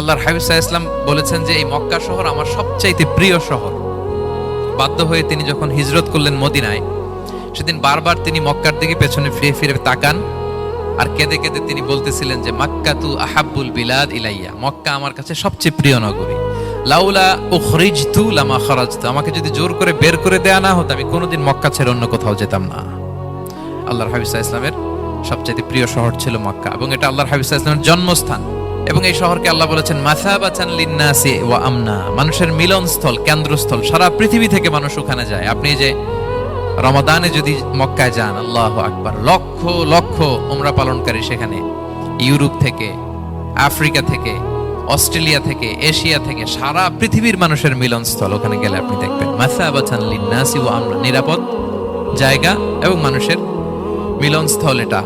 আল্লাহর হাবিব সাল্লাল্লাহু আলাইহি ওয়াসাল্লাম বলেছেন যে এই মক্কা শহর আমার সবচাইতে প্রিয় শহর। বাধ্য হয়ে তিনি যখন হিজরত করলেন মদিনায়, সেদিন বারবার তিনি মক্কার দিকে পেছনে ফিরে ফিরে তাকান আর কেঁদে কেঁদে তিনি বলতেছিলেন যে মাক্কাতু আহাব্বুল বিলাদ ইলাইয়া, মক্কা আমার কাছে সবচেয়ে প্রিয় নগরী। লাউলা উখরিজতু লামা খারাজতু, আমাকে যদি জোর করে বের করে দেয়া না হতো আমি কোনোদিন মক্কা ছেড়ে অন্য কোথাও যেতাম না। আল্লাহর হাবিব সাল্লাল্লাহু আলাইহি ওয়াসাল্লামের সবচেয়ে প্রিয় শহর ছিল মক্কা, এবং এটা আল্লাহর হাবিব সাল্লাল্লাহু আলাইহি ওয়াসাল্লামের জন্মস্থান। এবং এই শহরকে আল্লাহ বলেছেন মাসাবাতান লিন্নাসি ওয়া আমনা, মানুষের মিলনস্থল, কেন্দ্রস্থল। সারা পৃথিবী থেকে মানুষ ওখানে যায়। আপনি যে রমাদানে যদি মক্কায় যান, আল্লাহু আকবার, লক্ষ লক্ষ উমরা পালনকারী সেখানে ইউরোপ থেকে, আফ্রিকা থেকে, অস্ট্রেলিয়া থেকে, এশিয়া থেকে, সারা পৃথিবীর মানুষের মিলনস্থল। ওখানে গেলে আপনি দেখবেন মাসাবাতান লিন্নাসি ওয়া আমনা, নিরাপদ জায়গা এবং মানুষের মিলনস্থল এটা।